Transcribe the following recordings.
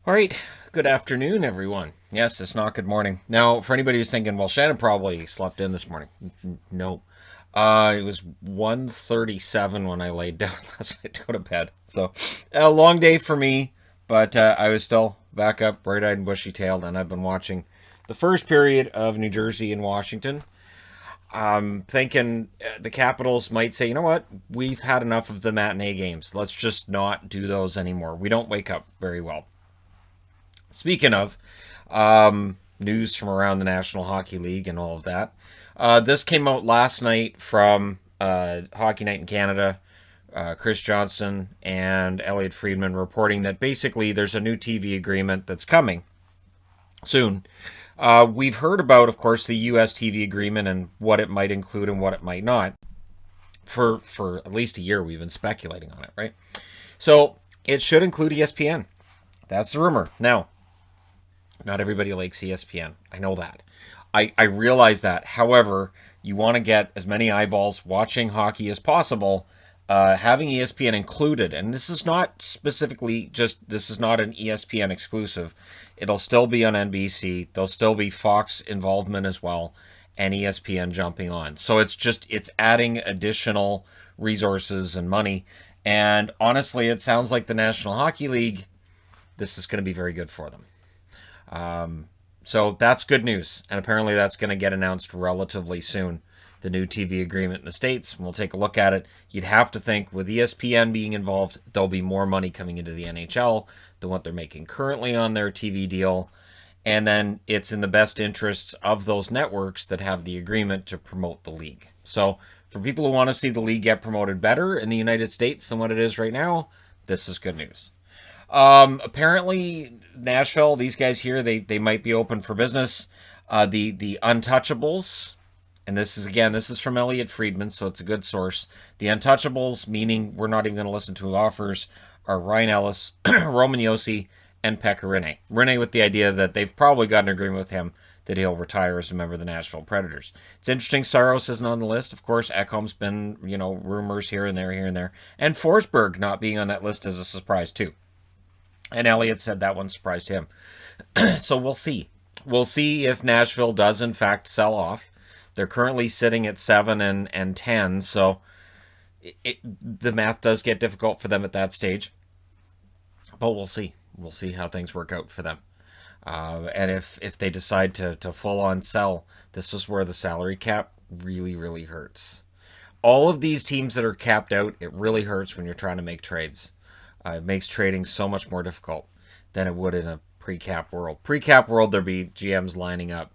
All right, good afternoon, everyone. Yes, it's not good morning. Now, for anybody who's thinking, well, Shannon probably slept in this morning. No. It was 1:37 when I laid down last night to go to bed. So, a long day for me, but I was still back up, bright-eyed and bushy-tailed, and I've been watching the first period of New Jersey and Washington. I'm thinking the Capitals might say, you know what, we've had enough of the matinee games. Let's just not do those anymore. We don't wake up very well. Speaking of news from around the National Hockey League and all of that, this came out last night from Hockey Night in Canada. Chris Johnson and Elliot Friedman reporting that basically there's a new TV agreement that's coming soon. We've heard about, of course, the U.S. TV agreement and what it might include and what it might not. For at least a year, we've been speculating on it, right? So it should include ESPN. That's the rumor. Now, not everybody likes ESPN. I know that. I realize that. However, you want to get as many eyeballs watching hockey as possible. Having ESPN included, and this is not specifically this is not an ESPN exclusive. It'll still be on NBC. There'll still be Fox involvement as well, and ESPN jumping on. So it's adding additional resources and money. And honestly, it sounds like the National Hockey League, this is going to be very good for them. So that's good news. And apparently that's going to get announced relatively soon. The new TV agreement in the States. We'll take a look at it. You'd have to think with ESPN being involved, there'll be more money coming into the NHL than what they're making currently on their TV deal. And then it's in the best interests of those networks that have the agreement to promote the league. So for people who want to see the league get promoted better in the United States than what it is right now, this is good news. Apparently, Nashville, these guys here, they might be open for business. The Untouchables, and this is from Elliot Friedman, so it's a good source. The Untouchables, meaning we're not even going to listen to who offers, are Ryan Ellis, Roman Yossi, and Pekka Rinne. Rinne with the idea that they've probably got an agreement with him that he'll retire as a member of the Nashville Predators. It's interesting Saros isn't on the list. Of course, Ekholm's been, rumors here and there. And Forsberg not being on that list is a surprise, too. And Elliot said that one surprised him. So we'll see. We'll see if Nashville does, in fact, sell off. They're currently sitting at 7 and 10, so the math does get difficult for them at that stage. But we'll see. We'll see how things work out for them. And if they decide to full-on sell, this is where the salary cap really, really hurts. All of these teams that are capped out, it really hurts when you're trying to make trades. It makes trading so much more difficult than it would in a pre-cap world. Pre-cap world, there'd be GMs lining up.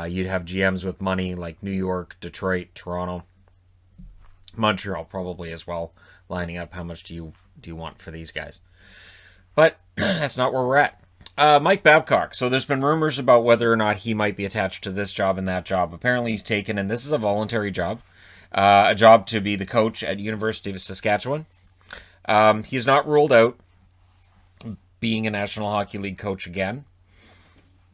You'd have GMs with money like New York, Detroit, Toronto, Montreal probably as well, lining up how much do you want for these guys. But that's not where we're at. Mike Babcock. So there's been rumors about whether or not he might be attached to this job and that job. Apparently he's taken, and this is a voluntary job, a job to be the coach at University of Saskatchewan. He's not ruled out being a National Hockey League coach again.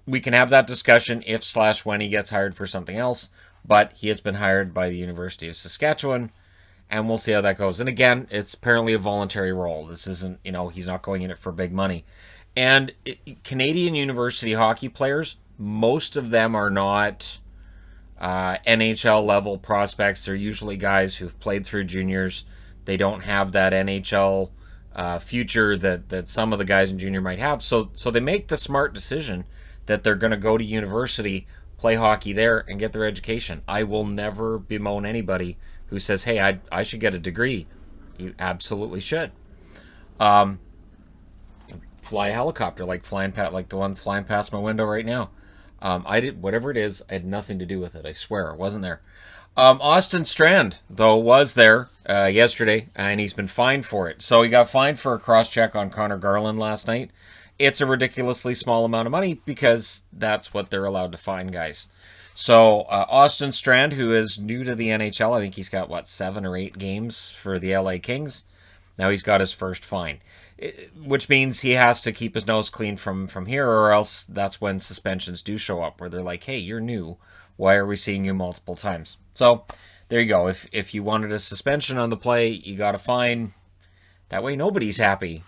We can have that discussion if/when he gets hired for something else, but he has been hired by the University of Saskatchewan, and we'll see how that goes. And again, it's apparently a voluntary role. This isn't, he's not going in it for big money. And Canadian university hockey players, most of them are not NHL level prospects. They're usually guys who've played through juniors. They don't have that NHL future that some of the guys in junior might have. So they make the smart decision that they're going to go to university, play hockey there, and get their education. I will never bemoan anybody who says, hey, I should get a degree. You absolutely should. Fly a helicopter like the one flying past my window right now. I did whatever it is. I had nothing to do with it. I swear, it wasn't there. Austin Strand, though, was there yesterday, and he's been fined for it. So he got fined for a cross-check on Connor Garland last night. It's a ridiculously small amount of money because that's what they're allowed to fine guys. So Austin Strand, who is new to the NHL, I think he's got, 7 or 8 games for the LA Kings. Now he's got his first fine, which means he has to keep his nose clean from here, or else that's when suspensions do show up, where they're like, hey, you're new. Why are we seeing you multiple times? So there you go. If you wanted a suspension on the play, you got a fine. That way nobody's happy.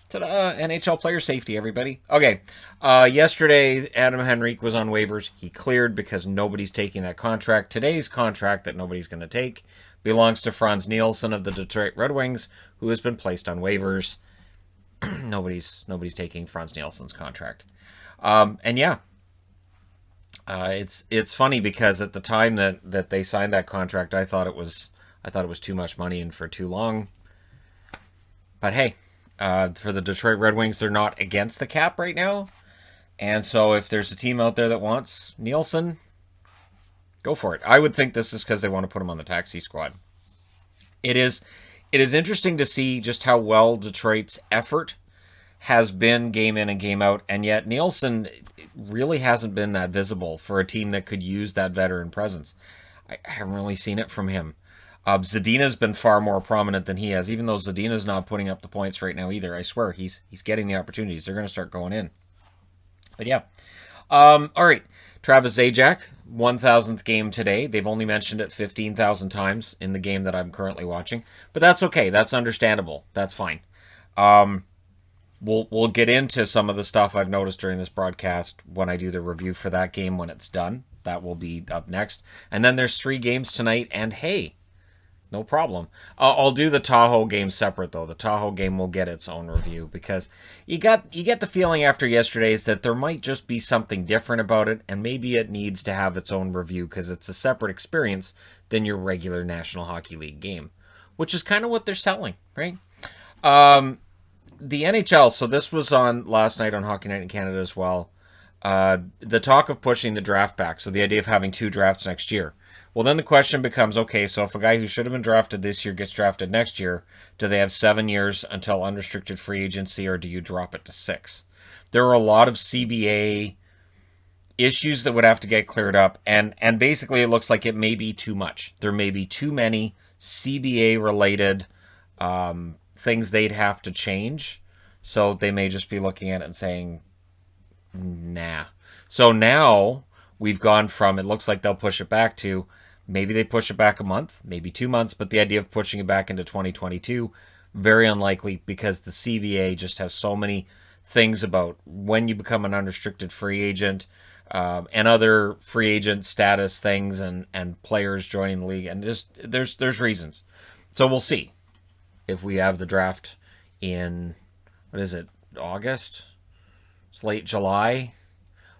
Ta-da! NHL player safety, everybody. Okay. Yesterday, Adam Henrique was on waivers. He cleared because nobody's taking that contract. Today's contract that nobody's going to take belongs to Franz Nielsen of the Detroit Red Wings, who has been placed on waivers. nobody's taking Franz Nielsen's contract. And yeah, it's funny because at the time that they signed that contract, I thought it was too much money and for too long. But hey. For the Detroit Red Wings, they're not against the cap right now. And so if there's a team out there that wants Nielsen, go for it. I would think this is because they want to put him on the taxi squad. It is interesting to see just how well Detroit's effort has been game in and game out. And yet Nielsen really hasn't been that visible for a team that could use that veteran presence. I haven't really seen it from him. Zadina's been far more prominent than he has, even though Zadina's not putting up the points right now either. I swear, he's getting the opportunities. They're going to start going in. But yeah. All right. Travis Zajac, 1,000th game today. They've only mentioned it 15,000 times in the game that I'm currently watching. But that's okay. That's understandable. That's fine. We'll get into some of the stuff I've noticed during this broadcast when I do the review for that game when it's done. That will be up next. And then there's 3 games tonight, and hey, no problem. I'll do the Tahoe game separate, though. The Tahoe game will get its own review because you get the feeling after yesterday's that there might just be something different about it, and maybe it needs to have its own review because it's a separate experience than your regular National Hockey League game, which is kind of what they're selling, right? The NHL, so this was on last night on Hockey Night in Canada as well. The talk of pushing the draft back, so the idea of having 2 drafts next year. Well, then the question becomes, okay, so if a guy who should have been drafted this year gets drafted next year, do they have 7 years until unrestricted free agency, or do you drop it to 6? There are a lot of CBA issues that would have to get cleared up, and basically it looks like it may be too much. There may be too many CBA-related things they'd have to change, so they may just be looking at it and saying, nah. So now we've gone from, it looks like they'll push it back to, maybe they push it back a month, maybe 2 months, but the idea of pushing it back into 2022, very unlikely because the CBA just has so many things about when you become an unrestricted free agent and other free agent status things and players joining the league. And just there's reasons. So we'll see if we have the draft in, what is it, August? It's late July.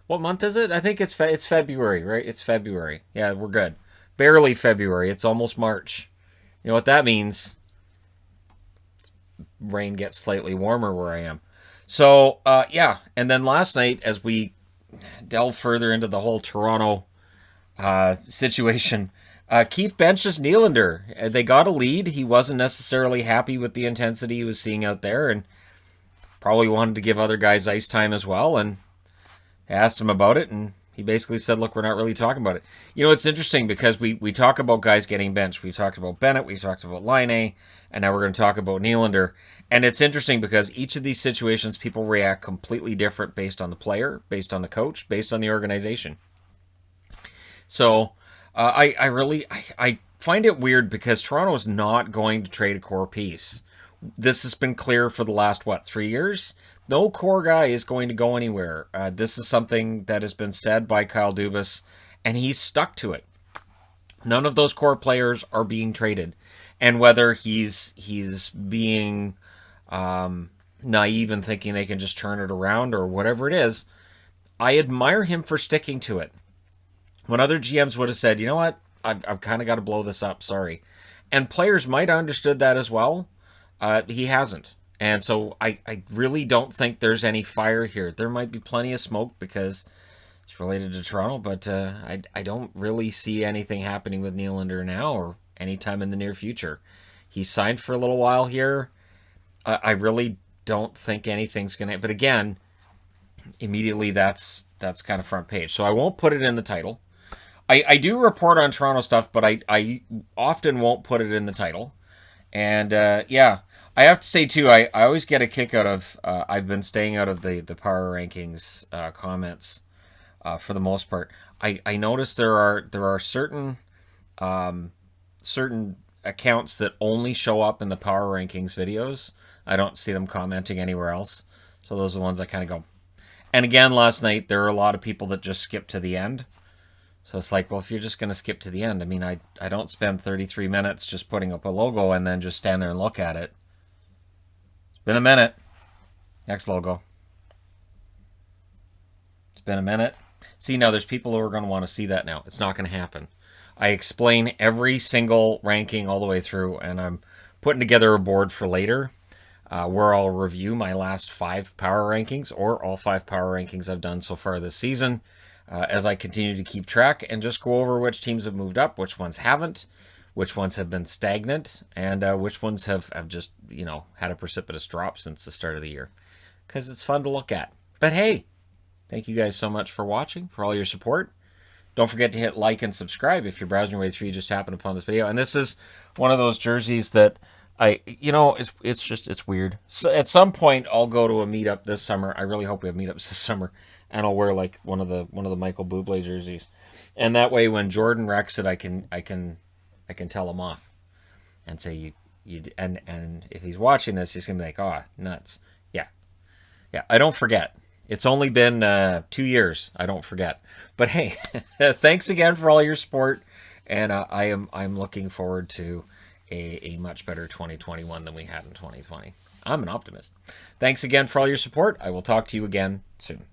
What month is it? I think it's February, right? It's February. Yeah, we're good. Barely February. It's almost March. You know what that means? Rain gets slightly warmer where I am. So, yeah. And then last night, as we delve further into the whole Toronto situation, Keith benches Nylander. They got a lead. He wasn't necessarily happy with the intensity he was seeing out there and probably wanted to give other guys ice time as well. And I asked him about it, and he basically said, look, we're not really talking about it. You know, it's interesting because we talk about guys getting benched. We've talked about Bennett, we've talked about Laine, and now we're going to talk about Nylander. And it's interesting because each of these situations, people react completely different based on the player, based on the coach, based on the organization. So I find it weird because Toronto is not going to trade a core piece. This has been clear for the last, 3 years? No core guy is going to go anywhere. This is something that has been said by Kyle Dubas, and he's stuck to it. None of those core players are being traded. And whether he's being naive and thinking they can just turn it around or whatever it is, I admire him for sticking to it. When other GMs would have said, you know what, I've kind of got to blow this up, sorry. And players might have understood that as well. He hasn't. And so I really don't think there's any fire here. There might be plenty of smoke because it's related to Toronto, but I don't really see anything happening with Nylander now or anytime in the near future. He's signed for a little while here. I really don't think anything's going to... But again, immediately that's kind of front page. So I won't put it in the title. I do report on Toronto stuff, but I often won't put it in the title. And yeah, I have to say too, I always get a kick out of, I've been staying out of the power rankings comments for the most part. I notice there are certain accounts that only show up in the power rankings videos. I don't see them commenting anywhere else. So those are the ones I kind of go. And again, last night, there were a lot of people that just skipped to the end. So it's like, well, if you're just going to skip to the end, I mean, I don't spend 33 minutes just putting up a logo and then just stand there and look at it. It's been a minute. Next logo. It's been a minute. See, now there's people who are going to want to see that now. It's not going to happen. I explain every single ranking all the way through, and I'm putting together a board for later where I'll review my last 5 power rankings, or all 5 power rankings I've done so far this season, as I continue to keep track and just go over which teams have moved up, which ones haven't, which ones have been stagnant, and which ones have just, had a precipitous drop since the start of the year. Because it's fun to look at. But hey, thank you guys so much for watching, for all your support. Don't forget to hit like and subscribe if you're browsing your way through, you just happened upon this video. And this is one of those jerseys that it's weird. So at some point, I'll go to a meetup this summer. I really hope we have meetups this summer, and I'll wear like one of the Michael Bublé jerseys, and that way when Jordan wrecks it, I can tell him off, and say and if he's watching this, he's gonna be like, oh, nuts. Yeah. I don't forget. It's only been 2 years. I don't forget. But hey, thanks again for all your support, and I'm looking forward to a much better 2021 than we had in 2020. I'm an optimist. Thanks again for all your support. I will talk to you again soon.